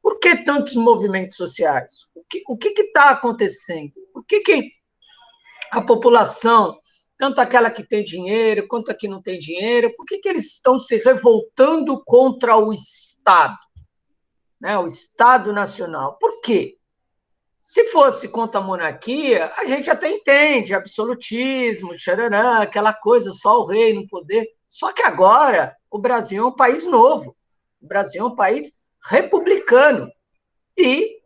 Por que tantos movimentos sociais? O que está acontecendo? Por que a população, tanto aquela que tem dinheiro quanto a que não tem dinheiro, por que eles estão se revoltando contra o Estado, né? O Estado Nacional? Por quê? Se fosse contra a monarquia, a gente até entende, absolutismo, xarará, aquela coisa, só o rei no poder. Só que agora o Brasil é um país novo, o Brasil é um país republicano. E,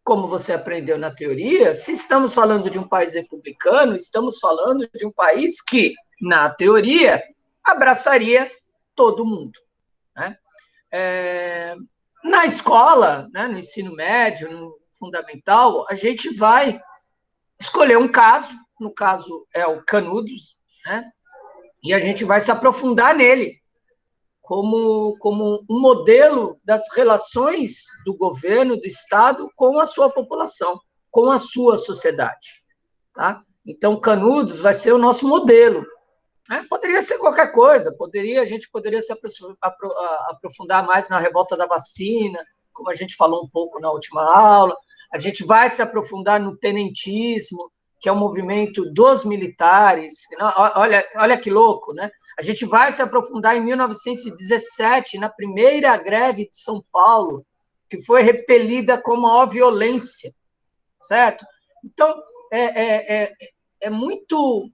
como você aprendeu na teoria, se estamos falando de um país republicano, estamos falando de um país que, na teoria, abraçaria todo mundo, né? Na escola, né, no ensino médio, no fundamental, a gente vai escolher um caso, no caso é o Canudos, né, e a gente vai se aprofundar nele como um modelo das relações do governo, do Estado, com a sua população, com a sua sociedade. Tá? Então, Canudos vai ser o nosso modelo. Né? Poderia ser qualquer coisa, a gente poderia se aprofundar mais na revolta da vacina, como a gente falou um pouco na última aula, a gente vai se aprofundar no tenentismo, que é um movimento dos militares. Olha que louco, né? A gente vai se aprofundar em 1917, na primeira greve de São Paulo, que foi repelida com maior violência, certo? Então, é muito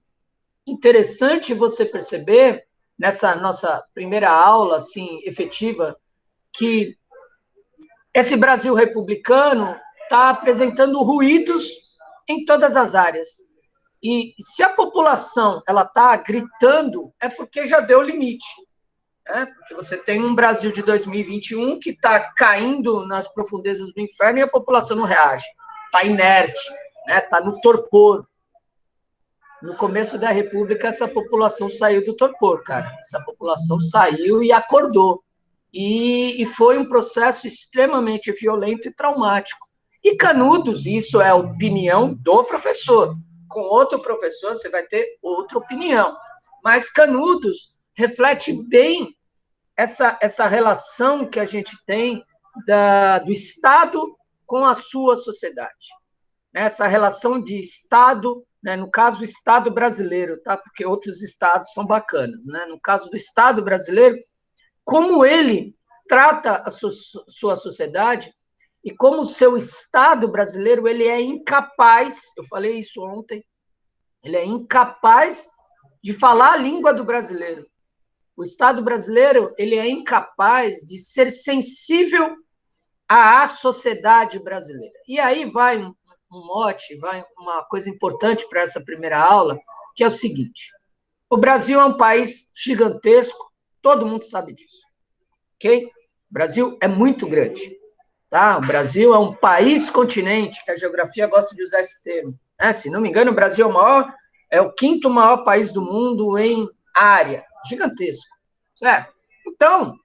interessante você perceber, nessa nossa primeira aula assim, efetiva, que esse Brasil republicano está apresentando ruídos em todas as áreas. E se a população ela está gritando, é porque já deu limite. Né? Porque você tem um Brasil de 2021 que está caindo nas profundezas do inferno e a população não reage. Está inerte, está, né? No torpor. No começo da República, essa população saiu do torpor, cara. Essa população saiu e acordou. E foi um processo extremamente violento e traumático. E Canudos, isso é a opinião do professor. Com outro professor, você vai ter outra opinião. Mas Canudos reflete bem essa relação que a gente tem do Estado com a sua sociedade. Essa relação de Estado, né, no caso, o Estado brasileiro, tá? Porque outros estados são bacanas. Né? No caso do Estado brasileiro, como ele trata a sua sociedade e como o seu Estado brasileiro ele é incapaz, eu falei isso ontem, ele é incapaz de falar a língua do brasileiro. O Estado brasileiro ele é incapaz de ser sensível à sociedade brasileira. E aí vai um mote, vai uma coisa importante para essa primeira aula, que é o seguinte: o Brasil é um país gigantesco, todo mundo sabe disso. Ok? O Brasil é muito grande. Tá? O Brasil é um país-continente, que a geografia gosta de usar esse termo. Né? Se não me engano, o Brasil é o quinto maior país do mundo em área. Gigantesco. Certo? Então,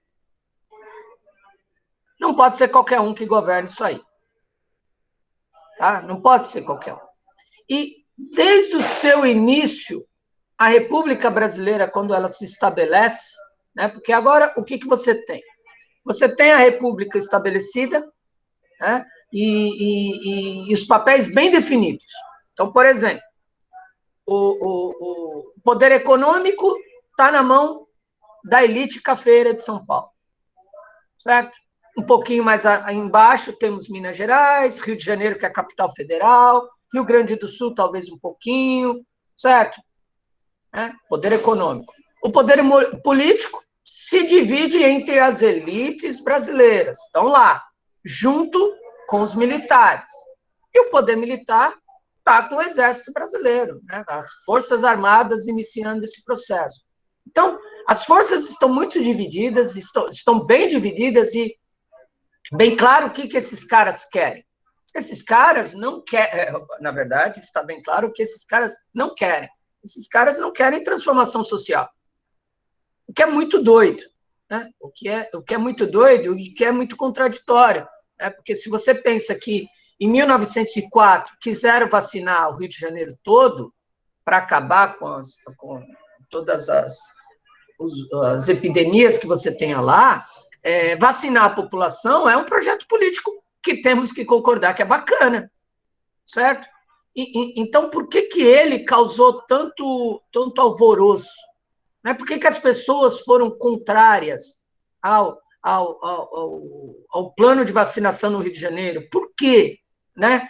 não pode ser qualquer um que governe isso aí. Tá? Não pode ser qualquer um. E, desde o seu início, a República Brasileira, quando ela se estabelece, né? Porque agora, o que você tem? Você tem a República estabelecida, né? E os papéis bem definidos. Então, por exemplo, o poder econômico está na mão da elite cafeira de São Paulo, certo? Um pouquinho mais embaixo temos Minas Gerais, Rio de Janeiro, que é a capital federal, Rio Grande do Sul, talvez um pouquinho, certo? Poder econômico. O poder político se divide entre as elites brasileiras, estão lá, junto com os militares. E o poder militar está com o Exército Brasileiro, né? As Forças Armadas iniciando esse processo. Então, as forças estão muito divididas, estão bem divididas e bem claro o que esses caras querem. Esses caras não querem, na verdade, está bem claro o que esses caras não querem. Esses caras não querem transformação social. O que é muito doido. Né? O que é muito doido e que é muito contraditório. Né? Porque se você pensa que em 1904 quiseram vacinar o Rio de Janeiro todo para acabar com todas as epidemias que você tenha lá, vacinar a população é um projeto político que temos que concordar que é bacana, certo? Então, por que ele causou tanto alvoroço? Né? Por que as pessoas foram contrárias ao plano de vacinação no Rio de Janeiro? Por quê? Né?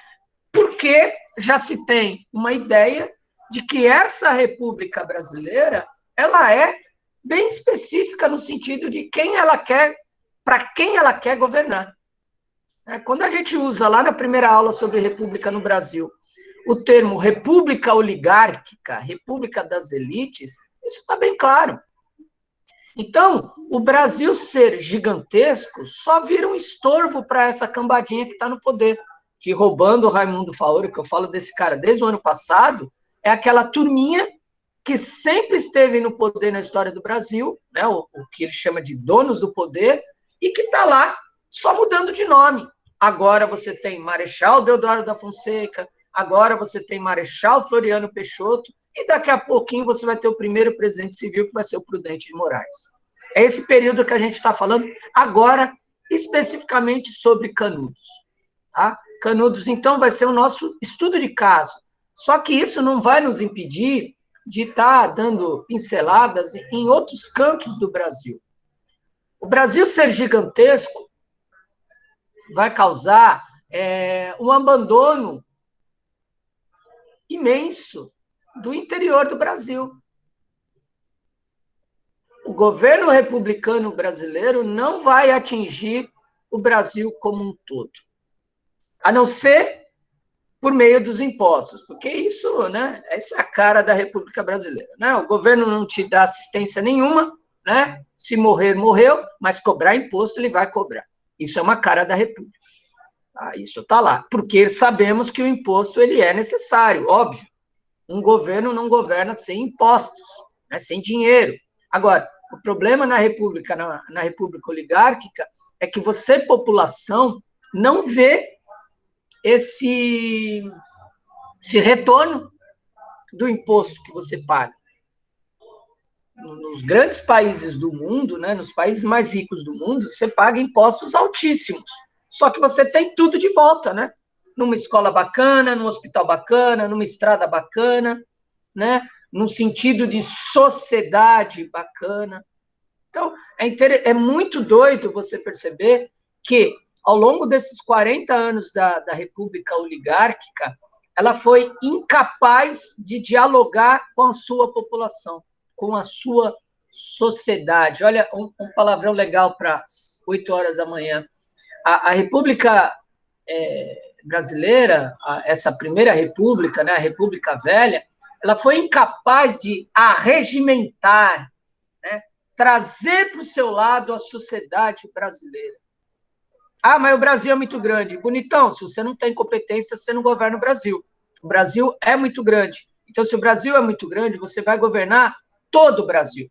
Porque já se tem uma ideia de que essa República Brasileira ela é bem específica no sentido de quem ela quer, para quem ela quer governar. Quando a gente usa lá na primeira aula sobre República no Brasil o termo República Oligárquica, República das Elites, isso está bem claro. Então, o Brasil ser gigantesco só vira um estorvo para essa cambadinha que está no poder, que roubando o Raimundo Faoro, que eu falo desse cara desde o ano passado, é aquela turminha que sempre esteve no poder na história do Brasil, né, o que ele chama de donos do poder, e que está lá só mudando de nome. Agora você tem Marechal Deodoro da Fonseca, agora você tem Marechal Floriano Peixoto, e daqui a pouquinho você vai ter o primeiro presidente civil, que vai ser o Prudente de Moraes. É esse período que a gente está falando agora, especificamente sobre Canudos. Tá? Canudos, então, vai ser o nosso estudo de caso. Só que isso não vai nos impedir de estar dando pinceladas em outros cantos do Brasil. O Brasil ser gigantesco vai causar um abandono imenso do interior do Brasil. O governo republicano brasileiro não vai atingir o Brasil como um todo, a não ser por meio dos impostos, porque isso, né, essa é a cara da República Brasileira. Né? O governo não te dá assistência nenhuma, né? Se morrer, morreu, mas cobrar imposto ele vai cobrar. Isso é uma cara da República. Isso está lá, porque sabemos que o imposto ele é necessário, óbvio. Um governo não governa sem impostos, né, sem dinheiro. Agora, o problema na República oligárquica é que você, população, não vê esse retorno do imposto que você paga. Nos grandes países do mundo, né, nos países mais ricos do mundo, você paga impostos altíssimos. Só que você tem tudo de volta, né? Numa escola bacana, num hospital bacana, numa estrada bacana, né? Num sentido de sociedade bacana. Então, é muito doido você perceber que, ao longo desses 40 anos da República Oligárquica, ela foi incapaz de dialogar com a sua população, com a sua sociedade. Olha, um palavrão legal para 8 horas da manhã. A República Brasileira, essa primeira república, né, a República Velha, ela foi incapaz de arregimentar, né, trazer para o seu lado a sociedade brasileira. Mas o Brasil é muito grande. Bonitão, se você não tem competência, você não governa o Brasil. O Brasil é muito grande. Então, se o Brasil é muito grande, você vai governar todo o Brasil.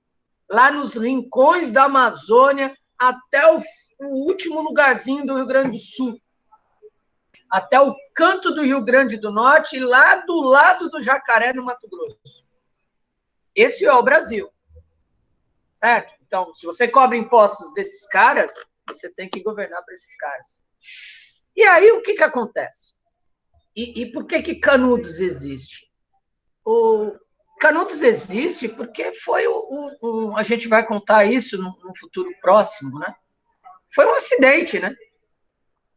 Lá nos rincões da Amazônia, até o último lugarzinho do Rio Grande do Sul. Até o canto do Rio Grande do Norte, lá do lado do Jacaré, no Mato Grosso. Esse é o Brasil. Certo? Então, se você cobra impostos desses caras, você tem que governar para esses caras. E aí, o que acontece? E por que Canudos existe? O Canudos existe porque foi a gente vai contar isso no futuro próximo, né? Foi um acidente, né?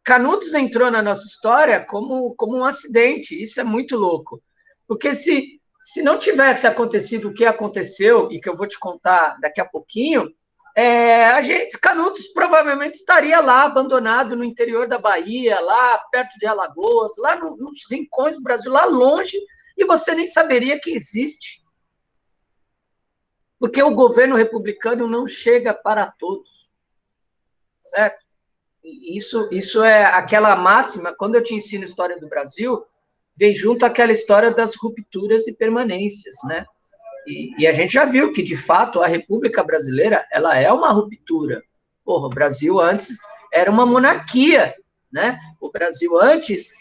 Canudos entrou na nossa história como um acidente. Isso é muito louco. Porque se não tivesse acontecido o que aconteceu, e que eu vou te contar daqui a pouquinho, Canudos provavelmente estaria lá, abandonado no interior da Bahia, lá perto de Alagoas, lá nos rincões do Brasil, lá longe, e você nem saberia que existe. Porque o governo republicano não chega para todos. Certo? Isso é aquela máxima, quando eu te ensino história do Brasil, vem junto aquela história das rupturas e permanências, né? E a gente já viu que, de fato, a República Brasileira, ela é uma ruptura. Porra, o Brasil antes era uma monarquia, né? O Brasil antes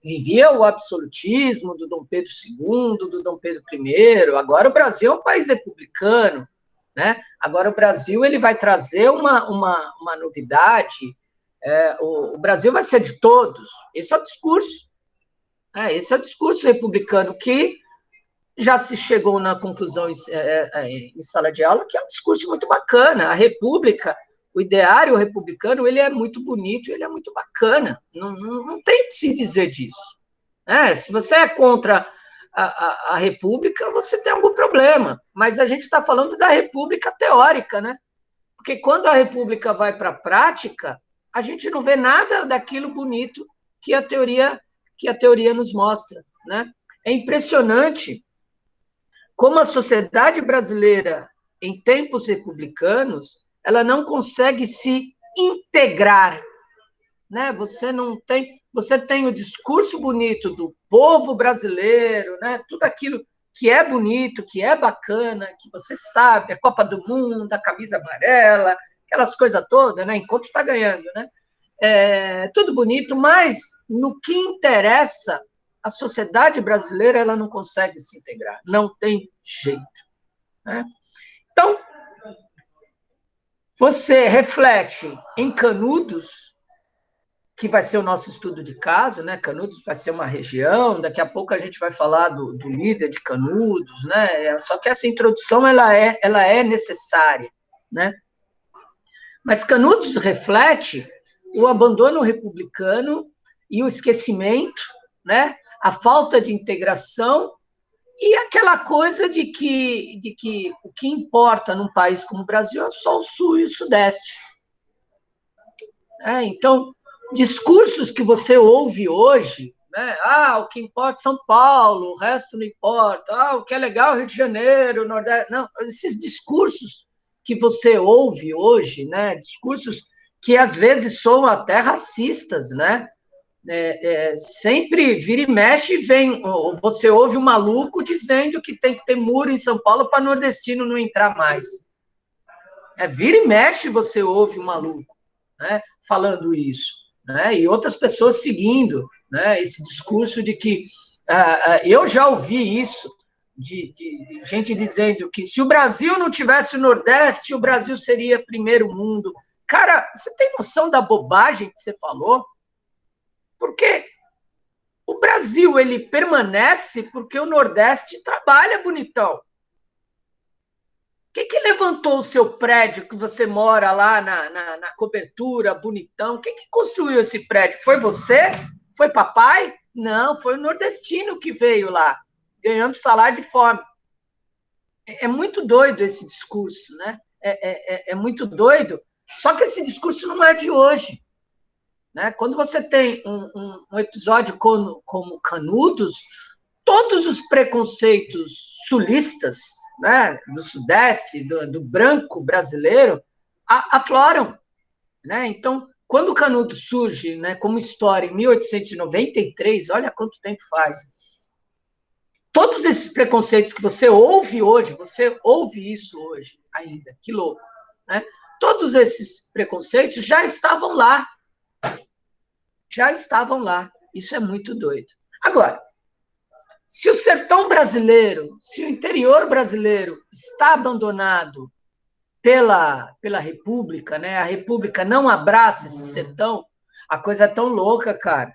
vivia o absolutismo do Dom Pedro II, do Dom Pedro I. Agora o Brasil é um país republicano. né? Agora, o Brasil ele vai trazer uma novidade, o Brasil vai ser de todos, esse é o discurso, esse é o discurso republicano que já se chegou na conclusão em sala de aula, que é um discurso muito bacana. A República, o ideário republicano, ele é muito bonito, ele é muito bacana. Não tem que se dizer disso. Se você é contra a República, você tem algum problema. Mas a gente está falando da República teórica, né? Porque quando a República vai para a prática, a gente não vê nada daquilo bonito que a teoria nos mostra, né? É impressionante como a sociedade brasileira, em tempos republicanos, ela não consegue se integrar, né? Você tem o discurso bonito do povo brasileiro, né? Tudo aquilo que é bonito, que é bacana, que você sabe, a Copa do Mundo, a camisa amarela, aquelas coisas todas, né? Enquanto está ganhando, né? Tudo bonito, mas no que interessa, a sociedade brasileira ela não consegue se integrar, não tem jeito, né? Então, você reflete em Canudos, que vai ser o nosso estudo de caso, né? Canudos vai ser uma região, daqui a pouco a gente vai falar do líder de Canudos, né? Só que essa introdução ela é necessária, né? Mas Canudos reflete o abandono republicano e o esquecimento, né? A falta de integração e aquela coisa de que o que importa num país como o Brasil é só o Sul e o Sudeste. Então, discursos que você ouve hoje, né? O que importa é São Paulo, o resto não importa. O que é legal é Rio de Janeiro, Nordeste. Não, esses discursos que você ouve hoje, né? Discursos que às vezes são até racistas, né? Sempre vira e mexe, você ouve um maluco dizendo que tem que ter muro em São Paulo para nordestino não entrar mais. Vira e mexe, você ouve um maluco, né, falando isso, né, e outras pessoas seguindo, né, esse discurso de que eu já ouvi isso de gente dizendo que se o Brasil não tivesse o Nordeste, o Brasil seria primeiro mundo. Cara, você tem noção da bobagem que você falou? Porque o Brasil ele permanece porque o Nordeste trabalha bonitão. Quem que levantou o seu prédio que você mora lá na cobertura, bonitão? Quem que construiu esse prédio? Foi você? Foi papai? Não, foi o nordestino que veio lá, ganhando salário de fome. É muito doido esse discurso, né? É muito doido. Só que esse discurso não é de hoje. Né? Quando você tem um episódio como Canudos, todos os preconceitos sulistas, né, do Sudeste, do branco brasileiro, afloram. Né? Então, quando o Canudo surge, né, como história em 1893, olha quanto tempo faz, todos esses preconceitos que você ouve hoje, você ouve isso hoje ainda, que louco. Né? Todos esses preconceitos já estavam lá. Isso é muito doido. Agora, se o sertão brasileiro, se o interior brasileiro está abandonado pela República, né? A República não abraça esse sertão, a coisa é tão louca, cara,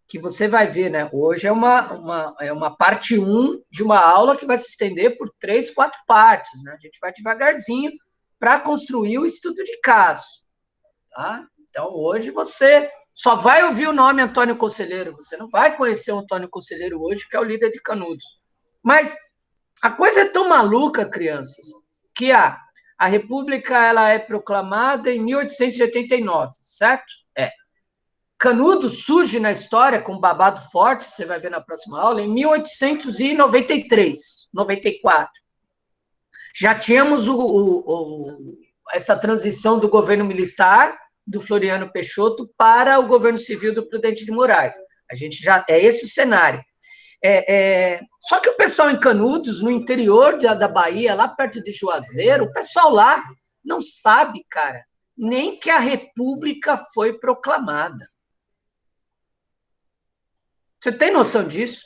que você vai ver, né? Hoje é uma parte 1 de uma aula que vai se estender por 3, 4 partes, né? A gente vai devagarzinho para construir o estudo de caso, tá? Então, hoje você só vai ouvir o nome Antônio Conselheiro, você não vai conhecer o Antônio Conselheiro hoje, que é o líder de Canudos. Mas a coisa é tão maluca, crianças, que a República ela é proclamada em 1889, certo? Canudos surge na história com um babado forte, você vai ver na próxima aula, em 1893, 94. Já tínhamos essa transição do governo militar do Floriano Peixoto para o governo civil do Prudente de Moraes. A gente já é esse o cenário. Só que o pessoal em Canudos, no interior da Bahia, lá perto de Juazeiro, o pessoal lá não sabe, cara, nem que a República foi proclamada. Você tem noção disso?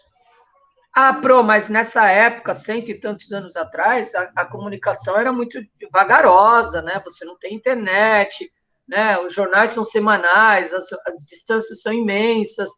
Ah, Pro, mas nessa época, cento e tantos anos atrás, a comunicação era muito vagarosa, né? Você não tem internet, né? Os jornais são semanais, as distâncias são imensas,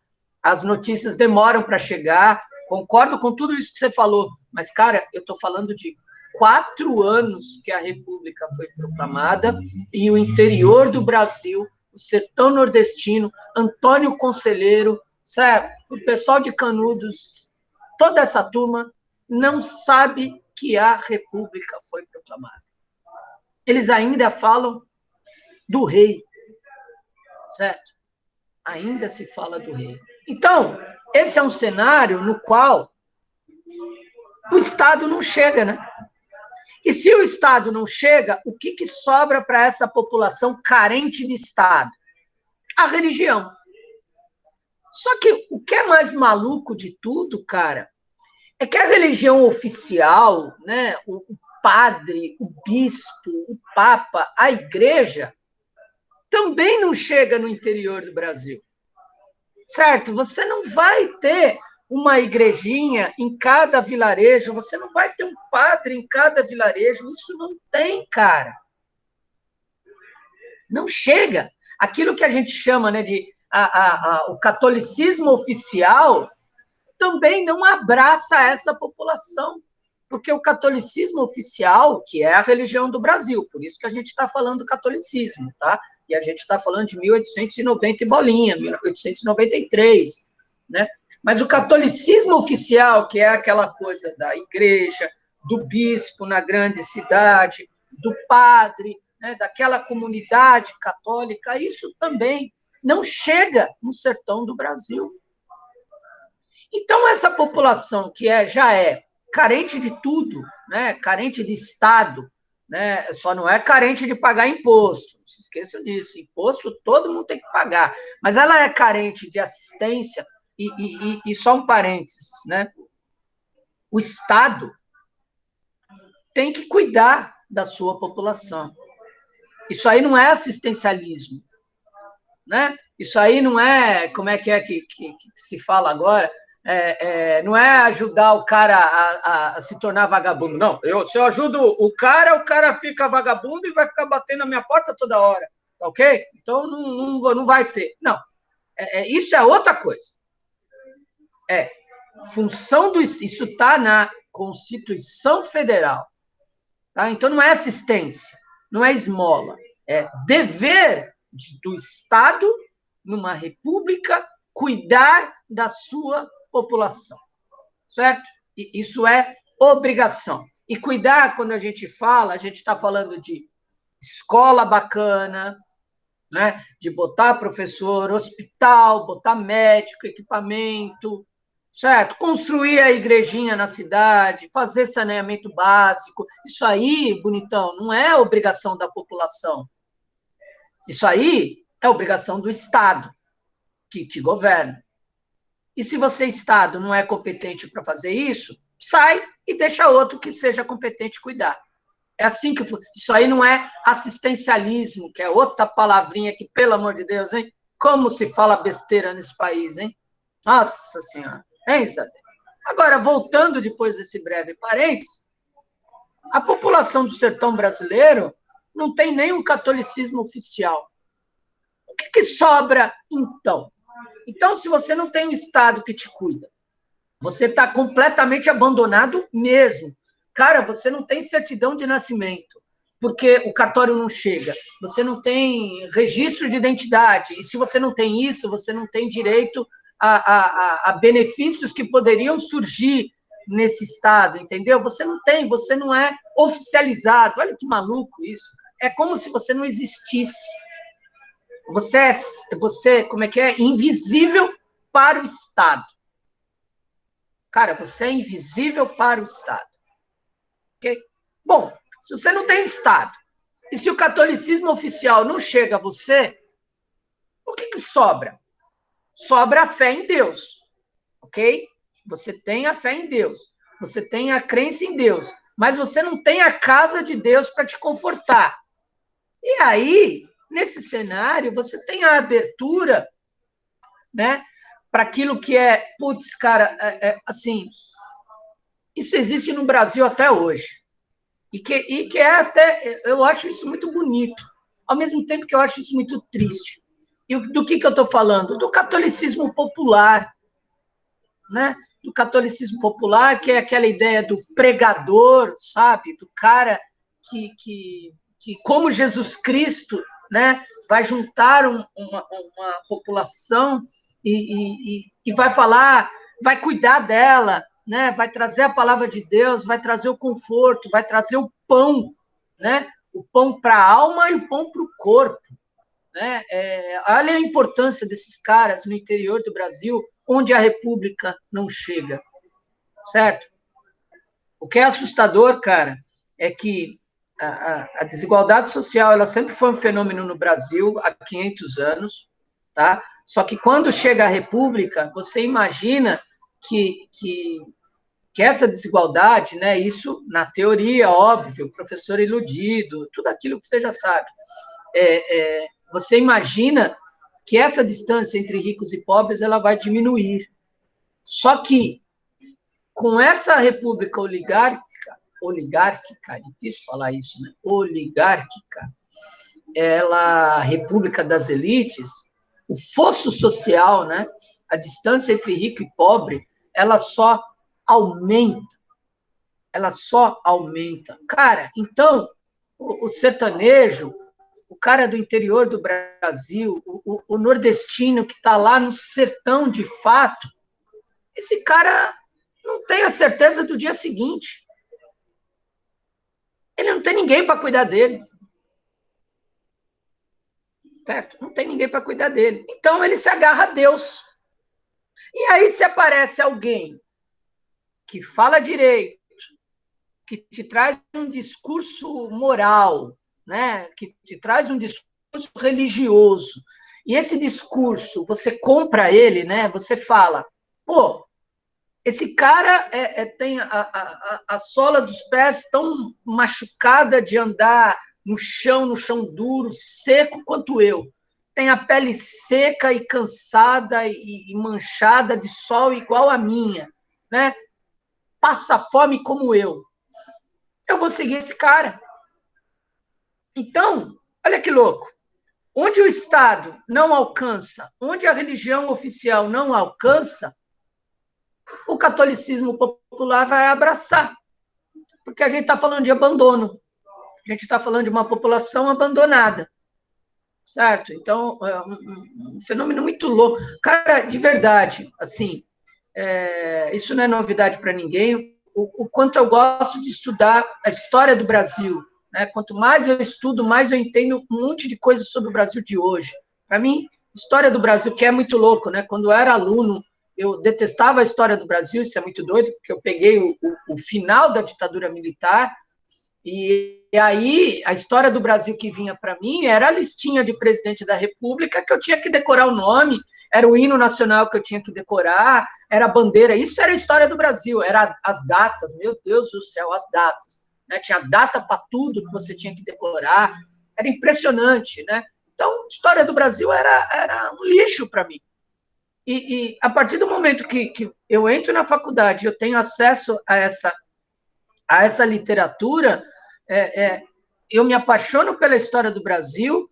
as notícias demoram para chegar. Concordo com tudo isso que você falou, mas, cara, eu estou falando de 4 anos que a República foi proclamada e o interior do Brasil, o sertão nordestino, Antônio Conselheiro, sabe? O pessoal de Canudos, toda essa turma não sabe que a República foi proclamada. Eles ainda falam do rei, certo? Ainda se fala do rei. Então, esse é um cenário no qual o Estado não chega, né? E se o Estado não chega, o que sobra para essa população carente de Estado? A religião. Só que o que é mais maluco de tudo, cara, é que a religião oficial, né, o padre, o bispo, o papa, a igreja, também não chega no interior do Brasil. Certo? Você não vai ter uma igrejinha em cada vilarejo, você não vai ter um padre em cada vilarejo, isso não tem, cara. Não chega. Aquilo que a gente chama, né, de o catolicismo oficial também não abraça essa população, porque o catolicismo oficial, que é a religião do Brasil, por isso que a gente está falando do catolicismo, tá? E a gente está falando de 1890 e bolinha, 1893, né? Mas o catolicismo oficial, que é aquela coisa da igreja, do bispo na grande cidade, do padre, né, daquela comunidade católica, isso também não chega no sertão do Brasil. Então, essa população que já é carente de tudo, né, carente de Estado, né, só não é carente de pagar imposto, não se esqueçam disso, imposto todo mundo tem que pagar, mas ela é carente de assistência, e só um parênteses, né, o Estado tem que cuidar da sua população. Isso aí não é assistencialismo, né? Isso aí não é, como é que se fala agora, não é ajudar o cara a se tornar vagabundo, não. Se eu ajudo o cara fica vagabundo e vai ficar batendo na minha porta toda hora, tá ok? Então não vai ter. Não, isso é outra coisa. Função isso está na Constituição Federal, tá? Então não é assistência, não é esmola, é dever do Estado, numa república, cuidar da sua população, certo? E isso é obrigação. E cuidar, quando a gente está falando de escola bacana, né? De botar professor, hospital, botar médico, equipamento, certo? Construir a igrejinha na cidade, fazer saneamento básico. Isso aí, bonitão, não é obrigação da população. Isso aí é obrigação do Estado, que te governa. E se você, Estado, não é competente para fazer isso, sai e deixa outro que seja competente cuidar. É assim que isso aí não é assistencialismo, que é outra palavrinha que, pelo amor de Deus, hein? Como se fala besteira nesse país, hein? Nossa Senhora, hein, Isabel? Agora, voltando depois desse breve parênteses, a população do sertão brasileiro não tem nem um catolicismo oficial. O que sobra, então? Então, se você não tem um Estado que te cuida, você está completamente abandonado mesmo. Cara, você não tem certidão de nascimento, porque o cartório não chega. Você não tem registro de identidade. E se você não tem isso, você não tem direito a benefícios que poderiam surgir nesse Estado, entendeu? Você não tem, você não é oficializado. Olha que maluco isso. É como se você não existisse. Você, como é que é? Invisível para o Estado. Cara, você é invisível para o Estado. Okay? Bom, se você não tem Estado, e se o catolicismo oficial não chega a você, o que sobra? Sobra a fé em Deus, ok? Você tem a fé em Deus, você tem a crença em Deus, mas você não tem a casa de Deus para te confortar. E aí, nesse cenário, você tem a abertura, né, para aquilo que putz, cara, assim, Isso existe no Brasil até hoje. E que é até, eu acho isso muito bonito, ao mesmo tempo que eu acho isso muito triste. E do que eu estou falando? Do catolicismo popular, né? Do catolicismo popular, que é aquela ideia do pregador, sabe? Do cara que como Jesus Cristo, né? Vai juntar uma população e vai falar, vai cuidar dela, né? Vai trazer a palavra de Deus, vai trazer o conforto, vai trazer o pão, né? O pão para a alma e o pão para o corpo. Né? Olha a importância desses caras no interior do Brasil, onde a República não chega, certo? O que é assustador, cara, é que a desigualdade social ela sempre foi um fenômeno no Brasil há 500 anos, tá? Só que quando chega a República, você imagina que essa desigualdade, né, isso na teoria, óbvio, professor iludido, tudo aquilo que você já sabe, você imagina que essa distância entre ricos e pobres ela vai diminuir. Só que com essa república oligárquica, é difícil falar isso, né? Oligárquica, ela, república das elites, o fosso social, né? A distância entre rico e pobre, ela só aumenta. Ela só aumenta. Cara, então, o sertanejo, o cara do interior do Brasil, o nordestino que está lá no sertão de fato, esse cara não tem a certeza do dia seguinte. Ele não tem ninguém para cuidar dele. Certo? Não tem ninguém para cuidar dele. Então ele se agarra a Deus. E aí se aparece alguém que fala direito, que te traz um discurso moral, né? Que te traz um discurso religioso, e esse discurso, você compra ele, né? Você fala, pô, esse cara tem a sola dos pés tão machucada de andar no chão duro, seco quanto eu. Tem a pele seca e cansada e manchada de sol igual a minha, né? Passa fome como eu. Eu vou seguir esse cara. Então, olha que louco. Onde o Estado não alcança, onde a religião oficial não alcança, o catolicismo popular vai abraçar. Porque a gente está falando de abandono. A gente está falando de uma população abandonada. Certo? Então, é um fenômeno muito louco. Cara, de verdade, assim, isso não é novidade para ninguém. O quanto eu gosto de estudar a história do Brasil. Né? Quanto mais eu estudo, mais eu entendo um monte de coisas sobre o Brasil de hoje. Para mim, história do Brasil, que é muito louco, né? Quando eu era aluno, eu detestava a história do Brasil, isso é muito doido, porque eu peguei o final da ditadura militar, e aí a história do Brasil que vinha para mim era a listinha de presidente da República que eu tinha que decorar o nome, era o hino nacional que eu tinha que decorar, era a bandeira, isso era a história do Brasil, era as datas, meu Deus do céu, as datas. Né? Tinha data para tudo que você tinha que decorar, era impressionante, né? Então, a história do Brasil era um lixo para mim. E a partir do momento que eu entro na faculdade, eu tenho acesso a essa literatura, eu me apaixono pela história do Brasil,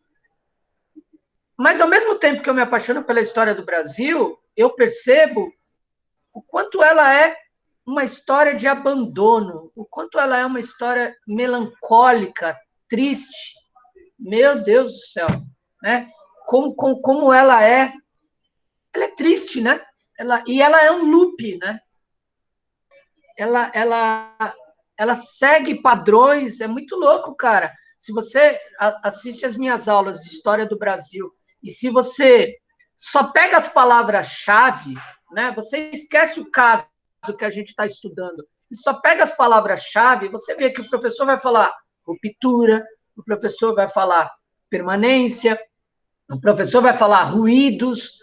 mas, ao mesmo tempo que eu me apaixono pela história do Brasil, eu percebo o quanto ela é uma história de abandono, o quanto ela é uma história melancólica, triste. Meu Deus do céu, né? Como ela é triste, né? E ela é um loop, né? Ela segue padrões, é muito louco, cara. Se você assiste as minhas aulas de história do Brasil e se você só pega as palavras-chave, né? Você esquece o caso que a gente está estudando e só pega as palavras-chave, você vê que o professor vai falar ruptura, o professor vai falar permanência, o professor vai falar ruídos,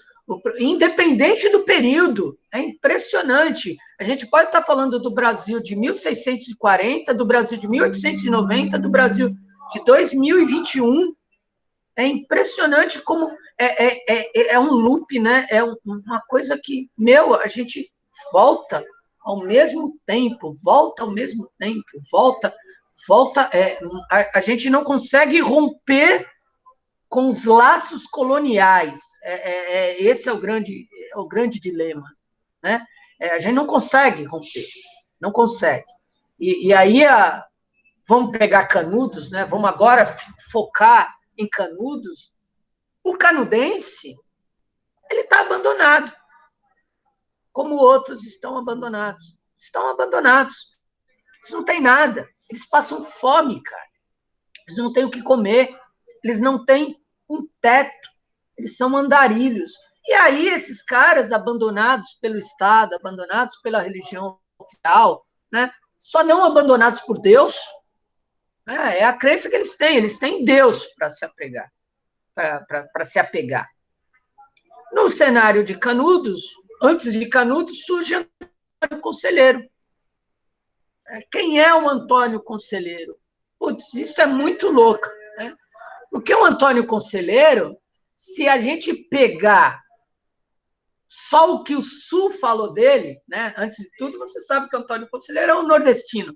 independente do período. É impressionante. A gente pode estar falando do Brasil de 1640, do Brasil de 1890, do Brasil de 2021. É impressionante como é um loop, né? É uma coisa que, a gente volta ao mesmo tempo, volta ao mesmo tempo, volta, a gente não consegue romper com os laços coloniais. Esse é o grande dilema, né? A gente não consegue romper, não consegue. E aí, vamos pegar Canudos, né? Vamos agora focar em Canudos. O canudense, ele está abandonado, como outros estão abandonados. Estão abandonados. Eles não têm nada. Eles passam fome, cara. Eles não têm o que comer. Eles não têm um teto. Eles são andarilhos. E aí, esses caras abandonados pelo Estado, abandonados pela religião oficial, né? Só não abandonados por Deus, é a crença que eles têm Deus para se apegar, para se apegar. No cenário de Canudos, antes de Canudos, surge Antônio Conselheiro. Quem é o Antônio Conselheiro? Putz, isso é muito louco, né? Porque o Antônio Conselheiro, se a gente pegar só o que o Sul falou dele, né? Antes de tudo, você sabe que o Antônio Conselheiro é um nordestino,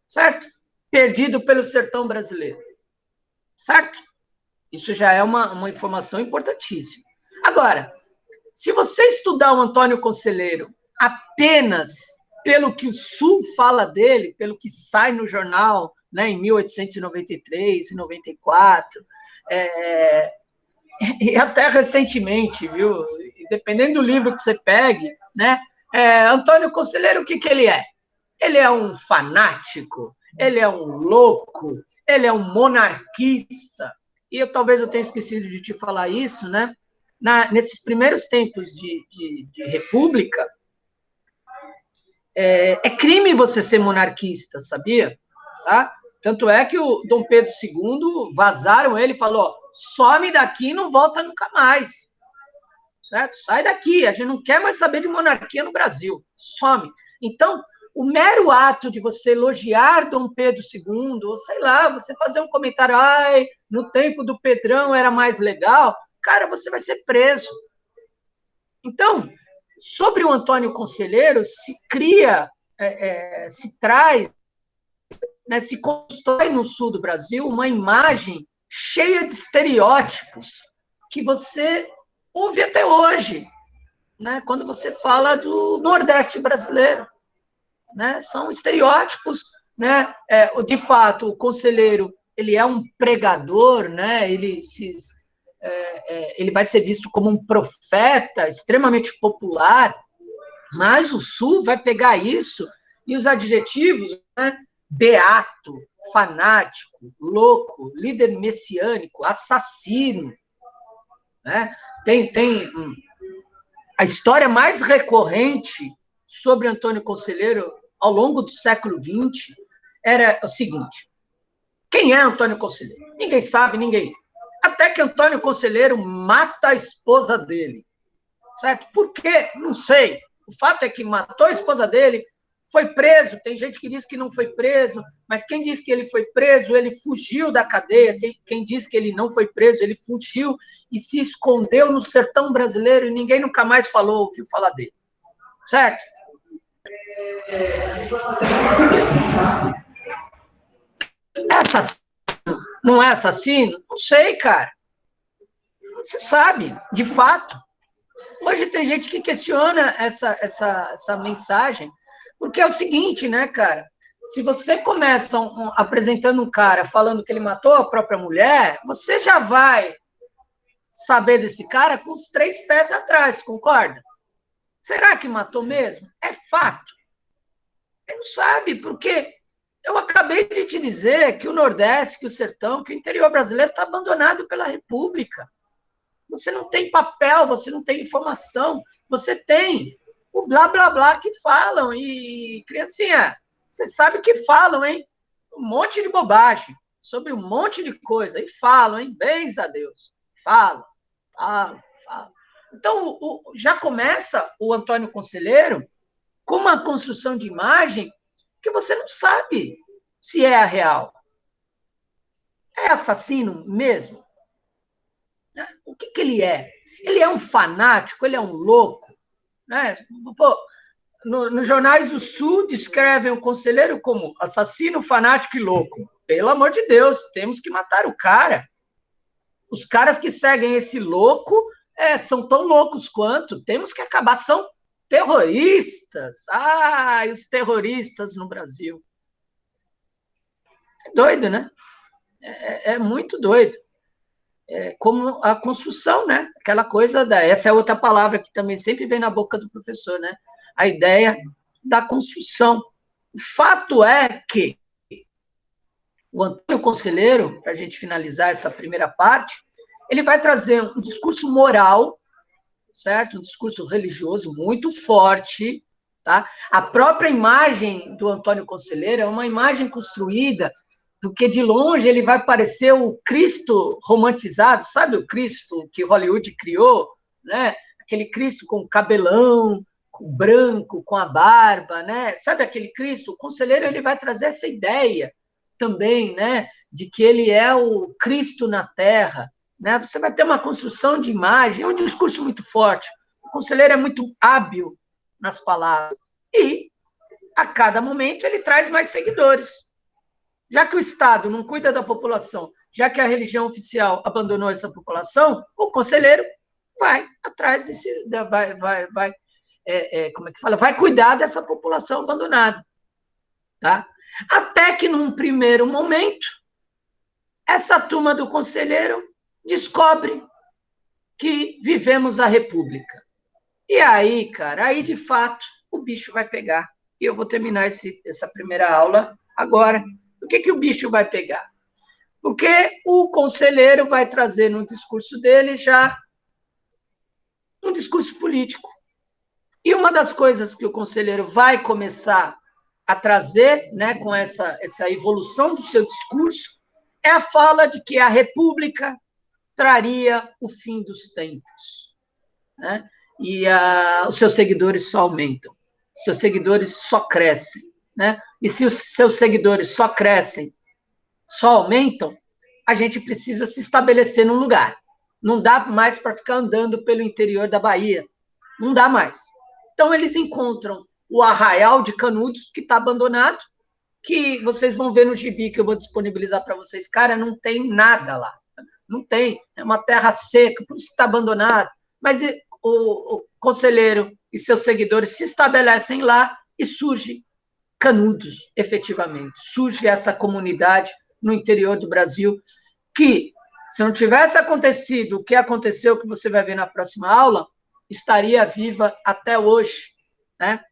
certo? Perdido pelo sertão brasileiro, certo? Isso já é uma informação importantíssima. Agora, se você estudar o Antônio Conselheiro apenas pelo que o Sul fala dele, pelo que sai no jornal, né, em 1893, em 94, e até recentemente, viu? Dependendo do livro que você pegue, né? Antônio Conselheiro, o que ele é? Ele é um fanático, ele é um louco, ele é um monarquista. E talvez eu tenha esquecido de te falar isso, né? Nesses primeiros tempos de república, é crime você ser monarquista, sabia? Tá? Tanto é que o Dom Pedro II, vazaram ele e falou, some daqui e não volta nunca mais. Certo? Sai daqui, a gente não quer mais saber de monarquia no Brasil. Some. Então, o mero ato de você elogiar Dom Pedro II, ou sei lá, você fazer um comentário, no tempo do Pedrão era mais legal, cara, você vai ser preso. Então, sobre o Antônio Conselheiro, se cria, se traz, né, se constrói no sul do Brasil uma imagem cheia de estereótipos que você ouve até hoje, né, quando você fala do Nordeste brasileiro. Né, são estereótipos, né? De fato, o conselheiro ele é um pregador, né? Ele vai ser visto como um profeta extremamente popular, mas o Sul vai pegar isso e os adjetivos, né? Beato, fanático, louco, líder messiânico, assassino, né? Tem a história mais recorrente sobre Antônio Conselheiro ao longo do século XX era o seguinte: quem é Antônio Conselheiro? Ninguém sabe, ninguém. Até que Antônio Conselheiro mata a esposa dele. Certo? Por quê? Não sei. O fato é que matou a esposa dele, foi preso. Tem gente que diz que não foi preso, mas quem diz que ele foi preso, ele fugiu da cadeia. Quem diz que ele não foi preso, ele fugiu e se escondeu no sertão brasileiro e ninguém nunca mais ouviu falar dele. Certo? É assassino? Não é assassino? Não sei, cara. Você sabe, de fato. Hoje tem gente que questiona essa mensagem, porque é o seguinte, né, cara? Se você começa apresentando um cara falando que ele matou a própria mulher, você já vai saber desse cara com os 3 pés atrás, concorda? Será que matou mesmo? É fato. Ele não sabe, porque eu acabei de te dizer que o Nordeste, que o Sertão, que o interior brasileiro está abandonado pela República. Você não tem papel, você não tem informação, você tem o blá, blá, blá que falam. E, criancinha, você sabe que falam, hein? Um monte de bobagem, sobre um monte de coisa. E falam, hein? Bens a Deus. Falam. Então, já começa o Antônio Conselheiro com uma construção de imagem que você não sabe se é a real. É assassino mesmo? O que ele é? Ele é um fanático? Ele é um louco? Né? Pô, nos jornais do Sul descrevem o conselheiro como assassino, fanático e louco. Pelo amor de Deus, temos que matar o cara. Os caras que seguem esse louco são tão loucos quanto. Temos que acabar, são terroristas. Ah, e os terroristas no Brasil. É doido, né? É muito doido. Como a construção, né? Aquela coisa essa é outra palavra que também sempre vem na boca do professor, né? A ideia da construção. O fato é que o Antônio Conselheiro, para a gente finalizar essa primeira parte, ele vai trazer um discurso moral, certo? Um discurso religioso muito forte, tá? A própria imagem do Antônio Conselheiro é uma imagem construída, porque de longe ele vai parecer o Cristo romantizado, sabe o Cristo que Hollywood criou, né? Aquele Cristo com cabelão, com branco, com a barba, né? Sabe aquele Cristo? O Conselheiro ele vai trazer essa ideia também, né? De que ele é o Cristo na Terra, né? Você vai ter uma construção de imagem, é um discurso muito forte. O Conselheiro é muito hábil nas palavras e a cada momento ele traz mais seguidores. Já que o Estado não cuida da população, já que a religião oficial abandonou essa população, o conselheiro vai atrás como é que fala? Vai cuidar dessa população abandonada, tá? Até que num primeiro momento essa turma do conselheiro descobre que vivemos a República. E aí, cara, aí de fato o bicho vai pegar. E eu vou terminar essa primeira aula agora. Por que o bicho vai pegar? Porque o conselheiro vai trazer no discurso dele já um discurso político. E uma das coisas que o conselheiro vai começar a trazer, né, com essa evolução do seu discurso, é a fala de que a República traria o fim dos tempos, né? E os seus seguidores só aumentam, seus seguidores só crescem, né? E se os seus seguidores só crescem, só aumentam, a gente precisa se estabelecer num lugar. Não dá mais para ficar andando pelo interior da Bahia, não dá mais. Então, eles encontram o Arraial de Canudos, que está abandonado, que vocês vão ver no gibi que eu vou disponibilizar para vocês. Cara, não tem nada lá. Não tem. É uma terra seca, por isso que está abandonado. Mas o conselheiro e seus seguidores se estabelecem lá e surge Canudos, efetivamente. Surge essa comunidade no interior do Brasil que, se não tivesse acontecido o que aconteceu, que você vai ver na próxima aula, estaria viva até hoje, né?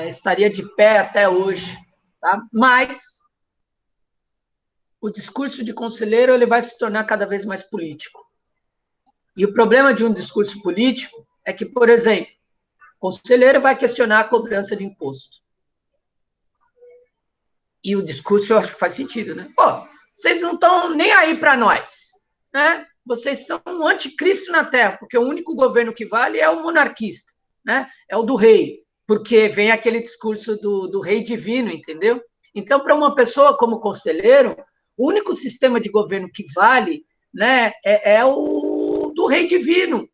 Estaria de pé até hoje, tá? Mas o discurso de conselheiro ele vai se tornar cada vez mais político. E o problema de um discurso político é que, por exemplo, o conselheiro vai questionar a cobrança de imposto. E o discurso eu acho que faz sentido, né? Pô, vocês não estão nem aí para nós, né? Vocês são um anticristo na Terra, porque o único governo que vale é o monarquista, né? É o do rei, porque vem aquele discurso do rei divino, entendeu? Então, para uma pessoa como conselheiro, o único sistema de governo que vale, né, é o do rei divino.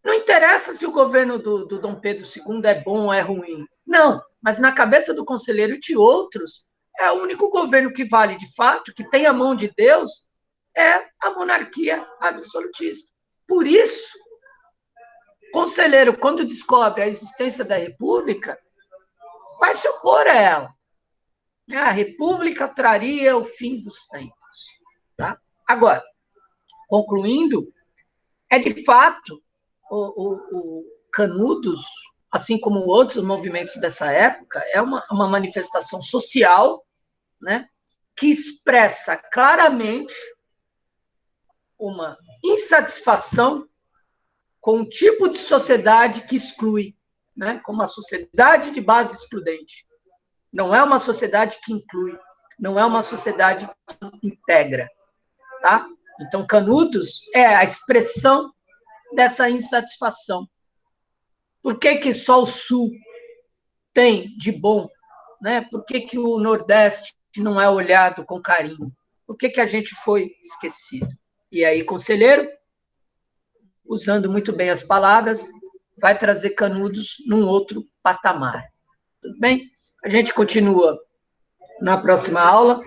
Não interessa se o governo do Dom Pedro II é bom ou é ruim. Não, mas na cabeça do conselheiro e de outros, é o único governo que vale de fato, que tem a mão de Deus, é a monarquia absolutista. Por isso, o conselheiro, quando descobre a existência da República, vai se opor a ela. A República traria o fim dos tempos. Tá? Agora, concluindo, é de fato o Canudos, assim como outros movimentos dessa época, é uma manifestação social, né, que expressa claramente uma insatisfação com um tipo de sociedade que exclui, né, com uma sociedade de base excludente. Não é uma sociedade que inclui, não é uma sociedade que integra, tá? Então, Canudos é a expressão dessa insatisfação. Por que só o Sul tem de bom? Né? Por que o Nordeste não é olhado com carinho? Por que a gente foi esquecido? E aí, conselheiro, usando muito bem as palavras, vai trazer Canudos num outro patamar. Tudo bem? A gente continua na próxima aula.